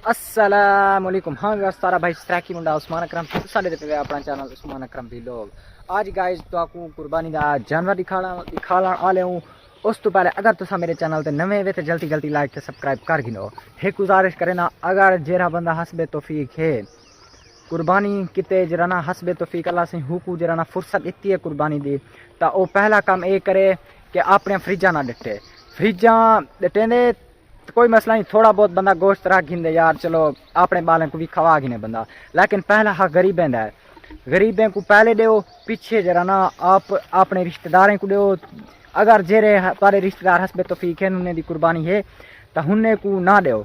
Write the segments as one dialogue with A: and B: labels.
A: अस्सलाम वालेकुम। हाँ गाइस, सारा भाई स्ट्रैकी मुंडा उस्मान अकरम साडे ते पे अपना चैनल उस्मान अकरम व्लॉग। आज गाइस तो आपको कुर्बानी दा जानवर दिखाना आले हूं। उस तो पहले अगर तुसा मेरे चैनल ते नवे वे ते जल्दी लाइक ते सब्सक्राइब कर गिनो। एक गुजारिश करे ना, अगर जेरा बंदा हसबे तौफीक है कुर्बानी किते जरा ना हसबे तौफीक अल्लाह से हुकू जरा ना फुर्सत इतनी है कुर्बानी दी, तो वो पहला काम ये करे कि अपने फ्रिजा ना डटे। फ्रिजा डटेंदे तो कोई मसला नहीं, थोड़ा बहुत बंदा गोश्त रख गिंदे यार, चलो अपने बालन को भी खवा गिने बंदा। लेकिन पहला हक गरीबें दा है, गरीबें को पहले दो, पीछे जरा ना आप अपने रिश्तेदारों को दो। अगर जेरे तारे रिश्तेदार हसबे तौफीक है उन्हें दी कुर्बानी है तो हुन्ने को ना दो,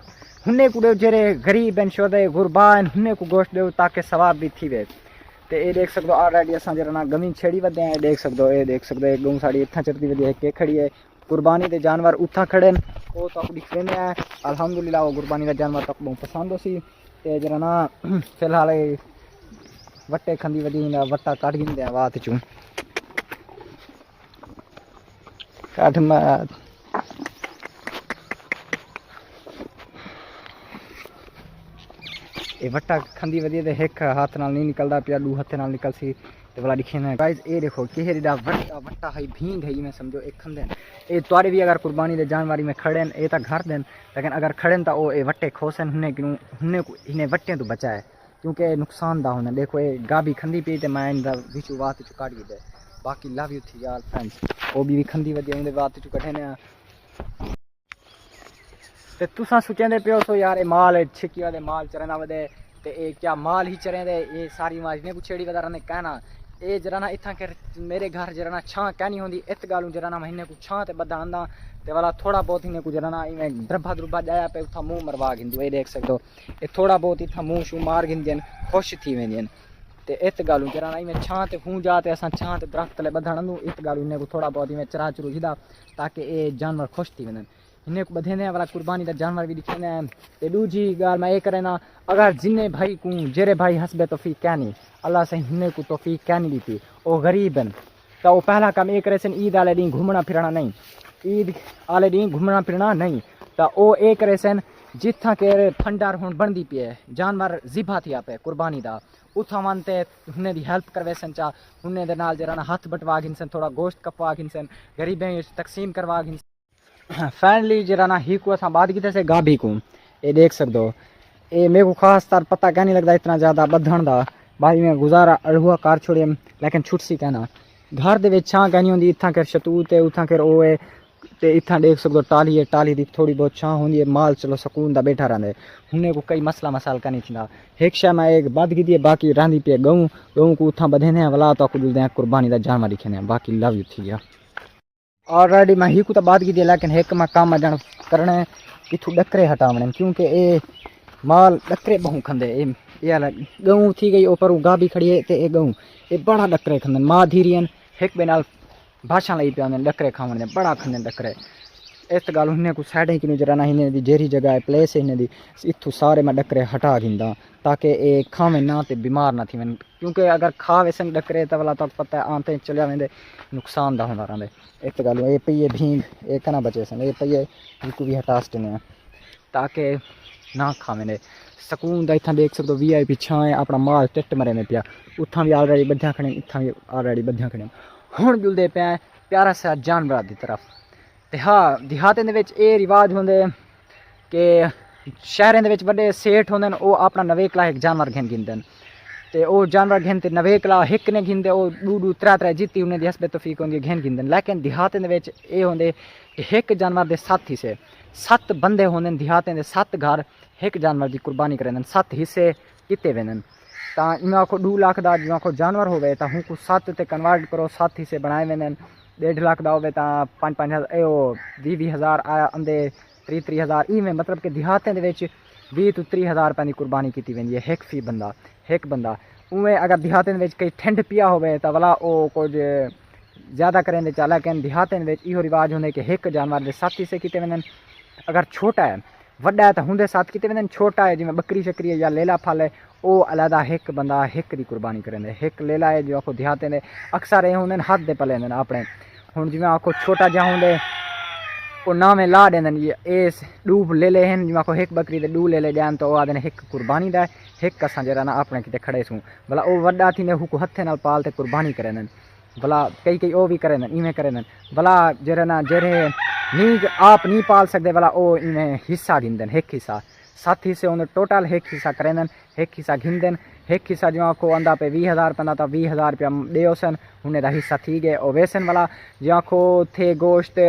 A: हुन्ने को दो। जेरे गरीब हैं शोदे गुरबान हुन्ने को गोश्त दो ताकि सवाब भी थी वे। तो ये देख सकते हो ऑलरेडी असां जरा ना गमी छेड़ी वधे हैं। देख सकते हो, ये देख सकते हो गऊ साड़ी इतना चढ़ती वधी है के खड़ी है। कुर्बानी के जानवर उथा खड़े वो तो दिख रहे हैं। अल्हम्दुलिल्लाह वो कुर्बानी का जानवर तक बहुत पसंद हो सी। ते जरा ना फिलहाल वट्टे खंदी वधी वट्टा कट गिंदे हैं वात चू कट मत ये वट्टा खंदी वधी ते एक हाथ नाल नहीं निकलदा पिया, दू हथे नाल निकल सी ते वाला दिखे ना। गाइस ये देखो केहरी दा वट्टा है भींग है में समझो एक खंदे ये तोरे भी अगर कुर्बानी दे जानवरी में खड़े ये तो घर देन, लेकिन अगर खड़े तो वो ये वट्टे खोसन हुन्ने को इन्हें वट्टे तो बचाए क्योंकि नुकसान दा होना। देखो ये गाबी खंदी पी ते मैं इंदा विचू वात चु काट दे। बाकी लव यू थी यार फ्रेंड्स, वो भी खंदी वधी उंदे वात चु कठे ने। ते तुसा सोचेंदे पियो सो यार ये माल छिकी वाले माल चरना वदे ते ये क्या माल ही चरे दे ये सारी माल ने कुछ छेड़ी वदा ने कहना ये जरा ना इतना कर मेरे घर जरा ना छां कहनी होंदी इत गालू जरा ना महीने को छां ते बदा आंदा ते वाला थोड़ा बहुत इन्हें को जरा ना इवें द्रबा जाया पे उथा मुंह मरवा गिंदो। ये देख सकते हो ये थोड़ा बहुत इथा मुंह शू मार गिंदन खुश थी वेंदियन ते इत गालू जरा ना इवें छां ते हूं जाते असां छां ते दरख्त ले बधाणंदू इत गालू इन्हें को थोड़ा बहुत इवें चरा चरू जिदा ताकि ये जानवर खुश थी वेंदन। इन्हें को बधेने वाला कुर्बानी का जानवर भी दिखे ने। ते दूजी गाल मैं ये करे ना, अगर जिन्हें भाई को जेरे भाई हसबे तौफीक कहनी अल्लाह से हिन्ने को तौफीक कहनी दी थी वो गरीब हैं तो वो पहला काम ये करे सन ईद आले दी घूमना फिरना नहीं, ईद आले दी घूमना फिरना नहीं तो वो ये करे सन जिथा के फंडार हुन बनती पी है जानवर जिभा थी पे कुर्बानी दा उथा मानते हुन्ने दी हेल्प करवे सन चा हुन्ने दे नाल जरा ना हाथ बटवा गिन सन, थोड़ा गोश्त कपवा गिन सन, गरीबें तकसीम करवा गिन। फाइनली जरा ना ही को असां बात की से गाभी को ये देख सकते हो ये मेरे को खास तार पता क्या नहीं लगता इतना ज़्यादा बधण का भाई मैं गुजारा अड़हुआ कार छोड़े लेकिन छुट सी कहना घर दे छां कहनी होंगी इतना कर शतूत है उथा कर ओ है ते इतना देख सकते हो टाली है टाली दी थोड़ी बहुत छां होंगी है माल चलो सुकून दा बैठा रहंदे हुन्ने को कई मसला मसाल का नहीं थींदा। एक शय मैं एक बात की बाकी रहंदी पे गऊ को उथा बधेने वला तो कुल दे कुर्बानी दा जानवर दिखे बाकी लव यू थी गया। ऑलरेडी मैं ही को तो बात की लेकिन एक मैं काम अजन करने इथू डकरे हटावने क्योंकि ये माल डकरे बहु खंदे ये गऊ थी गई ऊपर गा भी खड़ी है ते गऊ ये बड़ा डकरे खंदन माँ धीरियन एक बे नाल भाषा लाई पे आंदे डकरे खावण बड़ा खंदे डकरे। इस गल उन्हें को साइड कि जरा ना इन्हें दी जेरी जगह है प्लेस है इन्हें दी इथू सारे मैं डकरे हटा गिंदा ताकि ये खावे ना ते बीमार ना थी वन क्योंकि अगर खा वैसे डकरे तो वाला तक पता है आते चलिया वेंदे नुकसान दा होंदा रहंदे। इस गल ये पई भींग ये कना बचे सन ये पई इनको भी हटा सटने ताकि ना खावे सुकून दा। इतना देख सकते हो VIP छां है अपना माल टिट मरे में पिया उथा भी ऑलरेडी बधिया खड़े इतना भी ऑलरेडी बधिया खड़े हुण जुलदे पे प्यारा सा जानवर की तरफ। ते हाँ देहातें दे विच ये रिवाज होंदे कि शहरें दे विच वड्डे सेठ होंदे वो अपना नवेकला एक जानवर घेन गिनदे ते वो जानवर घेन ते नवेकला हिक ने गिनदे वो दू त्रै जित्ती उन्हें दी हसबे तौफीक होंदी घेन गिनदे। लेकिन देहातें दे विच ये होंदे कि एक जानवर दे 7 हिस्से 7 बंदे होंदे देहातें दे 7 घर एक जानवर की कुर्बानी करेंदे 7 हिस्से किते वेंदे तां इवें आखो 2 लाख दा जिवें आखो जानवर होवे तां हुन को 7 ते कन्वर्ट करो 7 हिस्से बनाए वेंदे 1.5 लाख का होवे तां 5-5 हज़ार 20 हज़ार आया अंदे 30 हज़ार इवें मतलब कि देहातें दे विच 20 तो 30 हज़ार रुपये की कुर्बानी की वेंदी है एक फी बंदा एक बंदा। उवें अगर देहातें दे विच कई ठंड पिया होवे तां वाला वो कुछ ज़्यादा करेंदे चा लेकिन देहातें दे विच इहो रिवाज होंदे कि एक जानवर दे 7 हिस्से किते वेंदे। अगर छोटा है वड्डा है तो हुंदे 7 किते वेंदे, छोटा है जिवें बकरी शकरी है या लेला फल है वो अलहदा एक बंदा एक की कुर्बानी करेंदे। एक लेला है जो आखो देहातें दे अक्सर ये होंदे हाथ दे पले होंदे अपने हुण जिवें आखो छोटा जा होंदे وہ نام لا دین اس ڈو لے لے ہیں جا کو ایک بکری دے ڈو لے لے جان تو وہ آدھے ایک قربانی دا ایک اساں جڑا نا اپنے کتے کھڑے سوں بلا وہ وڈا تھی نے کو ہتھے نال پال تے قربانی کرے نن بلا کئی او بھی کرے نن ایویں کرے نن بلا جڑا نا جڑے نہیں آپ نہیں پال سکدے بلا او ایویں حصہ گھندن ایک حصہ 7 حصے ان ٹوٹل ایک حصہ کرے نن ایک حصہ گھندن ایک حصہ جو کو آندا پہ 20,000 پندا تا 20,000 روپیہ دیو سن انہیں دا حصہ تھی گئے او ویسن والا جہاں کو تھے گوشت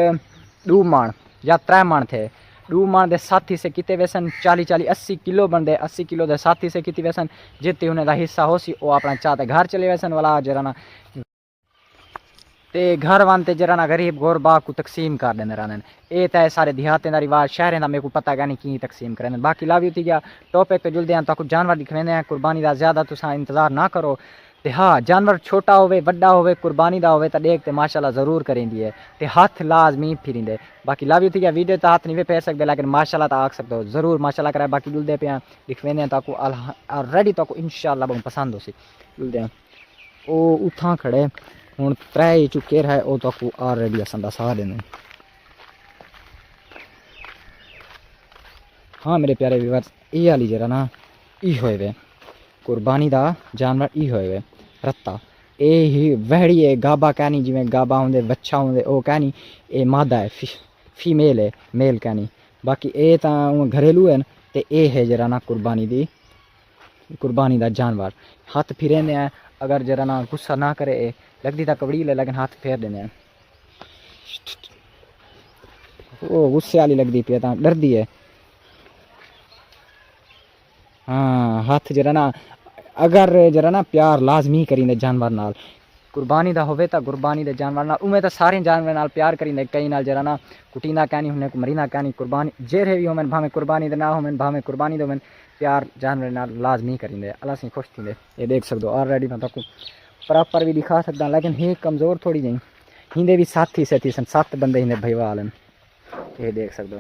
A: 2 مان یا 3 مان تھے 2 مان دے 7 حصے کیتے ویسن 40 کلو بندے 80 کلو دے 7 حصے کیتے ویسن جتے انہیں دا حصہ ہو سی او اپنا چاہتے گھر چلے ویسن والا جرانا تے گھر وانتے جرانا غریب غربا کو تقسیم کر دین رہن اے تے سارے دیہاتیں دا رواج شہریں دا میرے کو پتہ گا نہیں کی تقسیم کرن باقی لاوی تھی گیا ٹاپک پہ جلدے ہیں تو جانور دکھویندے ہیں قربانی دا زیادہ تساں انتظار نہ کرو تے ہاں جانور چھوٹا ہوئے بڑا ہوئے قربانی دا ہوئے تا دیکھ تے ماشاءاللہ ضرور کریندی ہے تے ہاتھ لازمی پھریندے باقی لاوی تھی گیا ویڈیو تا ہاتھ نہیں پہ سکدے لیکن ماشاءاللہ تا آکھ سکدو ضرور ماشاءاللہ کرے باقی جلدے پہ دکھویندے ہیں تا کو آلریڈی تا کو انشاءاللہ بہت پسند ہو سی جلدے ہیں او اتھاں کھڑے ہوں 3 چکے رہے او تو کو آلریڈی اساں دسا دینے ہاں میرے پیارے ویورز یہ والی جرا نا ای ہوئے وے قربانی دا جانور ای ہوئے وے رتا اے ہی وہڑی ہے گابا کہنی جی میں گابا ہوندے بچہ ہوندے او کہنی اے مادہ ہے فیمیل ہے میل کہنی باقی اے تا گھریلو ہے تے اے ہے جرا نا قربانی دا جانور ہاتھ پھریندے ہیں اگر جرا نا غصہ نہ کرے اے لگدی تا کبڑی لے لیکن ہاتھ پھیر دینے ہیں او غصے والی لگدی پی تا ڈردی ہے ہاں ہاتھ جرا نا اگر جرا نا پیار لازمی کریندے جانور نال قربانی دا ہوے تا قربانی دے جانور نال اوویں تا سارے جانور نال پیار کریندے کئی نال جرا نا کٹیندا کہنی ہونے کو مریندا کہنی قربانی جہڑے بھی ہومن بھاویں قربانی دے نہ ہومن بھاویں قربانی دے ہومن پیار جانور نال لازمی کریندے اللہ سے خوش تھیندے یہ دیکھ سکدو آلریڈی میں تاکو پراپر بھی دکھا سکدا لیکن ہے کمزور تھوڑی جئی ہندے بھی 7 حصے تھی سن 7 بندے ہندے بھائی والن یہ دیکھ سکدو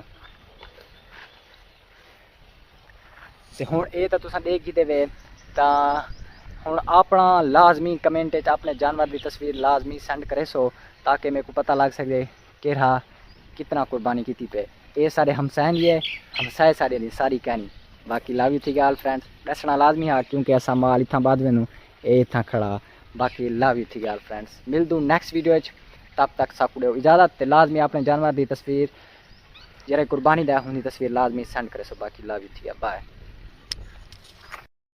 A: تے ہن اے تا تساں دیکھ کیتے وے تا ہن اپنا لازمی کمنٹ وچ اپنے جانور دی تصویر لازمی سینڈ کرے سو تاکہ میرے کو پتہ لگ سکے کیڑا کتنا قربانی کیتی پہ اے سارے ہمسائیں یہ ہمسائے سارے دی ساری کہانی باقی لاوی تھی گال فرینڈس دسنا لازمی ہے کیونکہ ایسا مال اتنا بعد میں اے اتنا کھڑا باقی لاوی تھی گال فرینڈس مل دوں نیکسٹ ویڈیو تب تک سب کو اجازت تے لازمی اپنے جانور دی تصویر جڑے قربانی دے ہونی تصویر لازمی سینڈ کرے سو باقی لاوی تھی بائے